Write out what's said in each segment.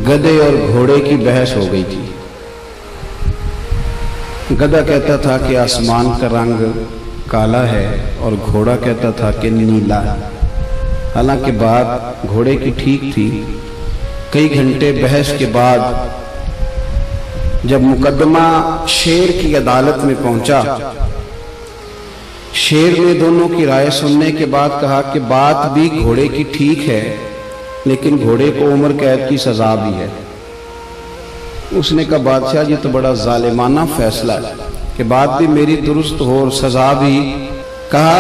गधे और घोड़े की बहस हो गई थी। गधा कहता था कि आसमान का रंग काला है और घोड़ा कहता था कि नीला। हालांकि बात घोड़े की ठीक थी। कई घंटे बहस के बाद जब मुकदमा शेर की अदालत में पहुंचा, शेर ने दोनों की राय सुनने के बाद कहा कि बात भी घोड़े की ठीक है, लेकिन घोड़े को उम्र कैद की सजा भी है। उसने कहा बादशाह ये तो बड़ा जालिमाना फैसला है कि बात भी मेरी दुरुस्त हो और सजा भी। कहा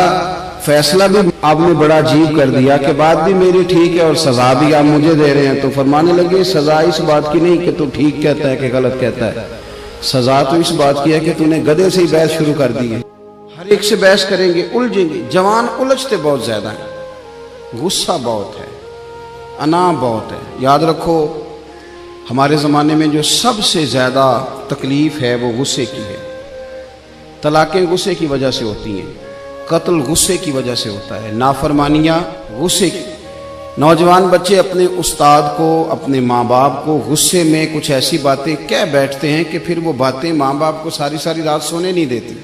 फैसला भी आपने बड़ा अजीब कर दिया कि बात भी मेरी ठीक है और सजा भी आप मुझे दे रहे हैं। तो फरमाने लगे सजा इस बात की नहीं कि तू ठीक कहता है कि गलत कहता है, सजा तो इस बात की है कि तूने गधे से ही बहस शुरू कर दी है। हर एक से बहस करेंगे, उलझेंगे। जवान उलझते बहुत ज्यादा है, गुस्सा बहुत है, अना बहुत है। याद रखो हमारे ज़माने में जो सबसे ज़्यादा तकलीफ़ है वो गुस्से की है। तलाक़ें गुस्से की वजह से होती हैं, कत्ल गुस्से की वजह से होता है, नाफरमानियाँ गुस्से की। नौजवान बच्चे अपने उस्ताद को, अपने माँ बाप को गुस्से में कुछ ऐसी बातें कह बैठते हैं कि फिर वो बातें माँ बाप को सारी सारी रात सोने नहीं देती।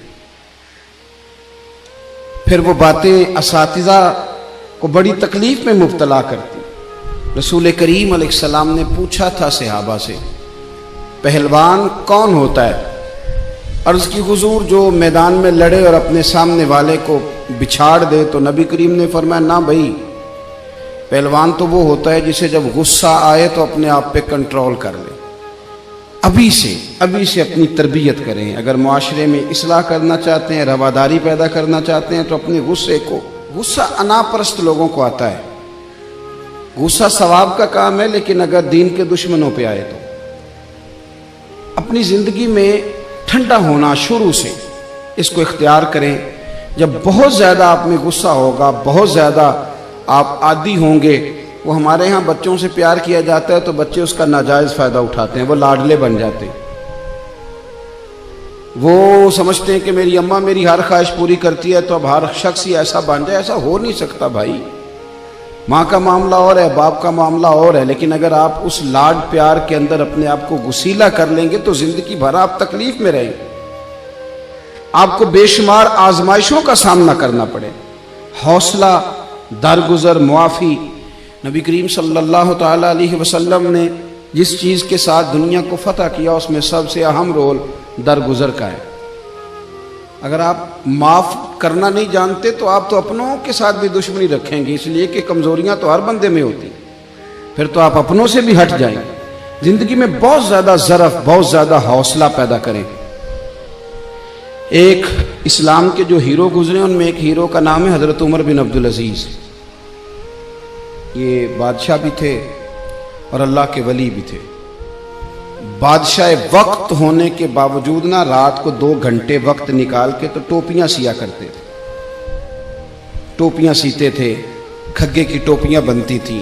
फिर वो बातें असातिज़ा को बड़ी तकलीफ़ में मुब्तला करती। रसूल करीम अलैहिस्सलाम ने पूछा था सहाबा से, पहलवान कौन होता है? अर्ज़ की हुजूर जो मैदान में लड़े और अपने सामने वाले को बिछाड़ दे। तो नबी करीम ने फरमाया ना भाई, पहलवान तो वो होता है जिसे जब गुस्सा आए तो अपने आप पे कंट्रोल कर ले। अभी से अपनी तरबियत करें। अगर मुआशरे में इस्लाह करना चाहते हैं, रवादारी पैदा करना चाहते हैं, तो अपने गुस्से को, गुस्सा अनापरस्त लोगों को आता है। गुस्सा सवाब का काम है, लेकिन अगर दीन के दुश्मनों पे आए तो अपनी जिंदगी में ठंडा होना शुरू से इसको इख्तियार करें। जब बहुत ज्यादा आप में गुस्सा होगा, बहुत ज्यादा आप आदी होंगे। वो हमारे यहाँ बच्चों से प्यार किया जाता है तो बच्चे उसका नाजायज फायदा उठाते हैं, वो लाडले बन जाते हैं। वो समझते हैं कि मेरी अम्मा मेरी हर ख्वाहिश पूरी करती है तो अब हर शख्स ही ऐसा बन जाए। ऐसा हो नहीं सकता भाई। माँ का मामला और है, बाप का मामला और है, लेकिन अगर आप उस लाड प्यार के अंदर अपने आप को गुसीला कर लेंगे तो जिंदगी भर आप तकलीफ में रहेंगे। आपको बेशुमार आजमाइशों का सामना करना पड़े। हौसला, दरगुजर, मुआफ़ी। नबी करीम सल्लल्लाहु ताला अलैहि वसल्लम ने जिस चीज़ के साथ दुनिया को फतह किया उसमें सबसे अहम रोल दरगुजर का है। अगर आप माफ़ करना नहीं जानते तो आप तो अपनों के साथ भी दुश्मनी रखेंगे, इसलिए कि कमज़ोरियाँ तो हर बंदे में होती। फिर तो आप अपनों से भी हट जाएंगे। ज़िंदगी में बहुत ज़्यादा ज़रफ़, बहुत ज़्यादा हौसला पैदा करें। एक इस्लाम के जो हीरो गुजरे उनमें एक हीरो का नाम है हज़रत उमर बिन अब्दुल अज़ीज़। ये बादशाह भी थे और अल्लाह के वली भी थे। बादशाह वक्त होने के बावजूद ना रात को 2 घंटे वक्त निकाल के तो टोपियां सिया करते थे। टोपियां सीते थे, खग्गे की टोपियां बनती थी,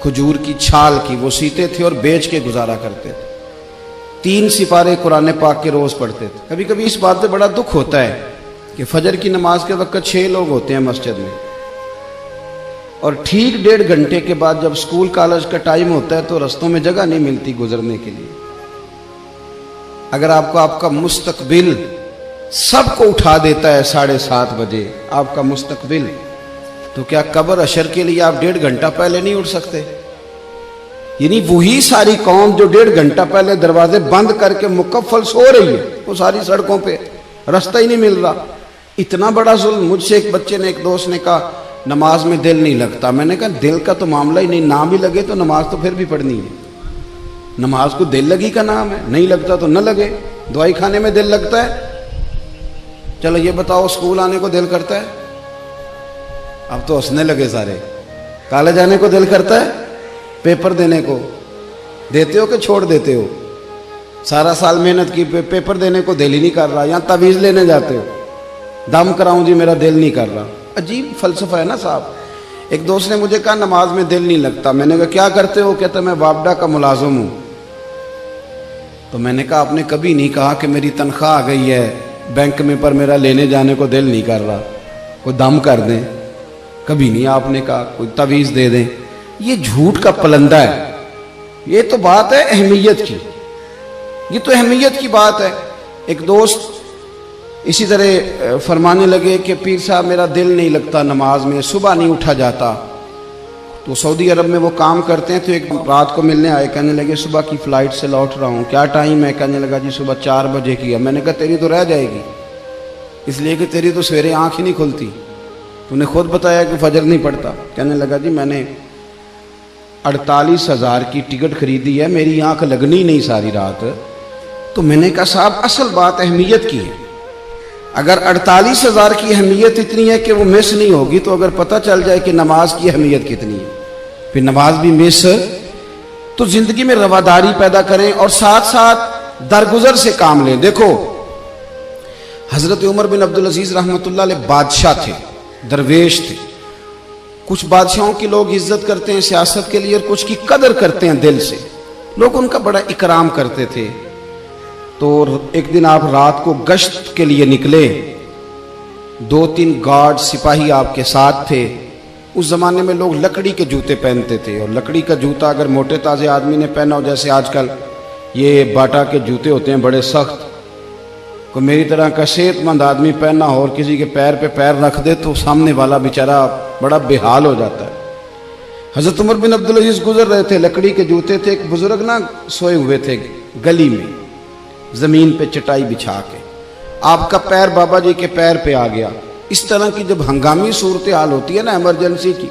खजूर की छाल की वो सीते थे और बेच के गुजारा करते थे। 3 सिपारे कुरान पाक के रोज पढ़ते थे। कभी कभी इस बात से बड़ा दुख होता है कि फजर की नमाज के वक्त 6 लोग होते हैं मस्जिद में, और ठीक 1.5 घंटे के बाद जब स्कूल कॉलेज का टाइम होता है तो रस्तों में जगह नहीं मिलती गुजरने के लिए। अगर आपको आपका मुस्तकबिल सबको उठा देता है 7:30 बजे आपका मुस्तकबिल, तो क्या कब्र अशर के लिए आप 1.5 घंटा पहले नहीं उठ सकते? यानी वही सारी कौम जो 1.5 घंटा पहले दरवाजे बंद करके मुकफ्फल सो रही है, वो सारी सड़कों पे रास्ता ही नहीं मिल रहा। इतना बड़ा जुल्म। मुझसे एक बच्चे ने, एक दोस्त ने कहा नमाज में दिल नहीं लगता। मैंने कहा दिल का तो मामला ही नहीं, ना भी लगे तो नमाज तो फिर भी पढ़नी है। नमाज को दिल लगी का नाम है, नहीं लगता तो न लगे। दवाई खाने में दिल लगता है? चलो ये बताओ स्कूल आने को दिल करता है? अब तो हंसने लगे सारे। कॉलेज आने को दिल करता है? पेपर देने को देते हो कि छोड़ देते हो? सारा साल मेहनत की, पेपर देने को दिल ही नहीं कर रहा। यहाँ तवीज़ लेने जाते हो, दम कराऊं जी मेरा दिल नहीं कर रहा। अजीब फलसफा है ना साहब। एक दोस्त ने मुझे कहा नमाज में दिल नहीं लगता। मैंने कहा क्या करते हो? कहता मैं वापडा का मुलाजिम हूँ। तो मैंने कहा आपने कभी नहीं कहा कि मेरी तनख्वाह आ गई है बैंक में पर मेरा लेने जाने को दिल नहीं कर रहा, कोई दम कर दें। कभी नहीं आपने कहा कोई तवीज़ दे दें। ये झूठ का पलंदा है। یہ تو بات ہے اہمیت کی، یہ تو اہمیت کی بات ہے۔ ایک دوست اسی طرح فرمانے لگے کہ پیر صاحب میرا دل نہیں لگتا نماز میں، صبح نہیں اٹھا جاتا۔ تو سعودی عرب میں وہ کام کرتے ہیں، تو ایک رات کو ملنے آئے، کہنے لگے صبح کی فلائٹ سے لوٹ رہا ہوں، کیا ٹائم ہے؟ کہنے لگا جی صبح 4 بجے کی ہے۔ میں نے کہا تیری تو رہ جائے گی، اس لیے کہ تیری تو سویرے آنکھ ہی نہیں کھلتی، تو نے خود بتایا کہ فجر نہیں پڑتا۔ کہنے لگا جی میں نے 48,000 کی ٹکٹ خریدی ہے، میری آنکھ لگنی نہیں ساری رات۔ تو میں نے کہا صاحب اصل بات اہمیت کی ہے، اگر 48,000 کی اہمیت اتنی ہے کہ وہ مس نہیں ہوگی، تو اگر پتہ چل جائے کہ نماز کی اہمیت کتنی ہے پھر نماز بھی مس۔ تو زندگی میں رواداری پیدا کریں اور ساتھ ساتھ درگزر سے کام لیں۔ دیکھو حضرت عمر بن عبدالعزیز رحمۃ اللہ علیہ بادشاہ تھے، درویش تھے۔ کچھ بادشاہوں کی لوگ عزت کرتے ہیں سیاست کے لیے، اور کچھ کی قدر کرتے ہیں دل سے، لوگ ان کا بڑا اکرام کرتے تھے۔ تو ایک دن آپ رات کو گشت کے لیے نکلے، 2-3 گارڈ سپاہی آپ کے ساتھ تھے۔ اس زمانے میں لوگ لکڑی کے جوتے پہنتے تھے، اور لکڑی کا جوتا اگر موٹے تازے آدمی نے پہنا ہو، جیسے آج کل یہ باٹا کے جوتے ہوتے ہیں بڑے سخت، کوئی میری طرح کا صحت مند آدمی پہننا ہو اور کسی کے پیر پہ پیر رکھ دے تو سامنے والا بیچارہ بڑا بے حال ہو جاتا ہے۔ حضرت عمر بن عبدالعزیز گزر رہے تھے، لکڑی کے جوتے تھے، ایک بزرگ نا سوئے ہوئے تھے گلی میں زمین پہ چٹائی بچھا کے، آپ کا پیر بابا جی کے پیر پہ آ گیا۔ اس طرح کی جب ہنگامی صورتحال ہوتی ہے نا ایمرجنسی کی،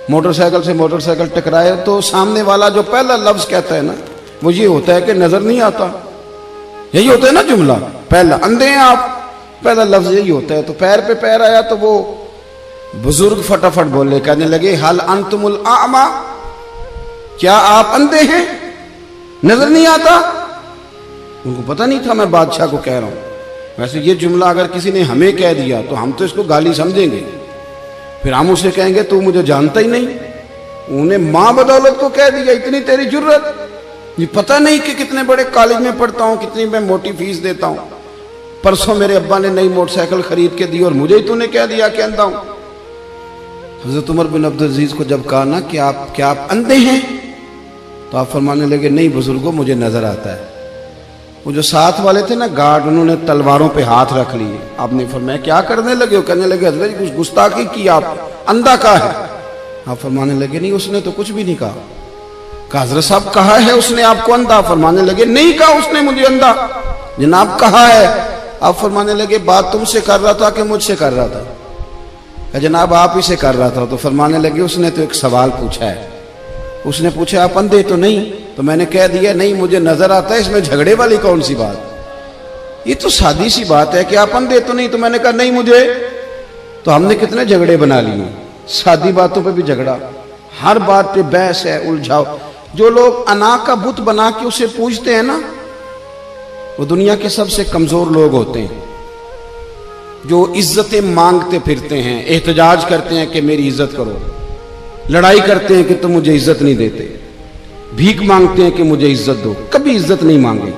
موٹر سائیکل سے موٹر سائیکل ٹکرائے، تو سامنے والا جو پہلا لفظ کہتا ہے نا وہ یہ ہوتا ہے کہ نظر نہیں آتا، یہی ہوتا ہے نا جملہ، پہلا اندھے ہیں آپ، پہلا لفظ یہی ہوتا ہے۔ تو پیر پہ پیر آیا تو وہ بزرگ فٹافٹ بولے، کہنے لگے حل انتم الاعمى، کیا آپ اندھے ہیں، نظر نہیں آتا؟ ان کو پتہ نہیں تھا میں بادشاہ کو کہہ رہا ہوں۔ ویسے یہ جملہ اگر کسی نے ہمیں کہہ دیا تو ہم تو اس کو گالی سمجھیں گے، پھر ہم اسے کہیں گے تو مجھے جانتا ہی نہیں، انہیں ماں بدولت کو کہہ دیا، اتنی تیری جرت، یہ پتہ نہیں کہ کتنے بڑے کالج میں پڑھتا ہوں، کتنی میں موٹی فیس دیتا ہوں، پرسوں میرے ابا نے نئی موٹر سائیکل خرید کے دی اور مجھے ہی تو نے کہہ دیا کہ اندھا ہوں۔ حضرت عمر بن عبدالعزیز کو جب کہا نا کہ کیا آپ اندھے ہیں، تو آپ فرمانے لگے نہیں بزرگوں مجھے نظر آتا ہے۔ وہ جو ساتھ والے تھے نا گارڈ، انہوں نے تلواروں پہ ہاتھ رکھ لیے۔ آپ نے فرمایا کیا کرنے لگے ہو؟ کہنے لگے حضرت کچھ گستاخی کی، آپ اندھا کہا ہے؟ آپ فرمانے لگے نہیں اس نے تو کچھ بھی نہیں کہا۔ کہا حضرت صاحب کہا ہے اس نے آپ کو اندھا؟ فرمانے لگے نہیں کہا اس نے مجھے اندھا، جناب کہا ہے۔ آپ فرمانے لگے بات تم سے کر رہا تھا کہ مجھ سے کر رہا تھا؟ کہ جناب آپ ہی سے کر رہا تھا۔ تو فرمانے لگے اس نے تو ایک سوال پوچھا ہے، اس نے پوچھا آپ اندھے تو نہیں؟ تو میں نے کہہ دیا نہیں مجھے نظر آتا ہے، اس میں جھگڑے والی کون سی بات؟ یہ تو سادی سی بات ہے کہ آپ اندھے تو نہیں، تو میں نے کہا نہیں مجھے، تو ہم نے کتنے جھگڑے بنا لیے، سادی باتوں پہ بھی جھگڑا، ہر بات پہ بحث ہے، الجھاؤ۔ جو لوگ انا کا بت بنا کے اسے پوجتے ہیں نا، وہ دنیا کے سب سے کمزور لوگ ہوتے ہیں۔ جو عزتیں مانگتے پھرتے ہیں، احتجاج کرتے ہیں کہ میری عزت کرو، لڑائی کرتے ہیں کہ تم مجھے عزت نہیں دیتے، بھیک مانگتے ہیں کہ مجھے عزت دو، کبھی عزت نہیں مانگے۔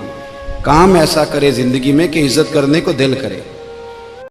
کام ایسا کرے زندگی میں کہ عزت کرنے کو دل کرے۔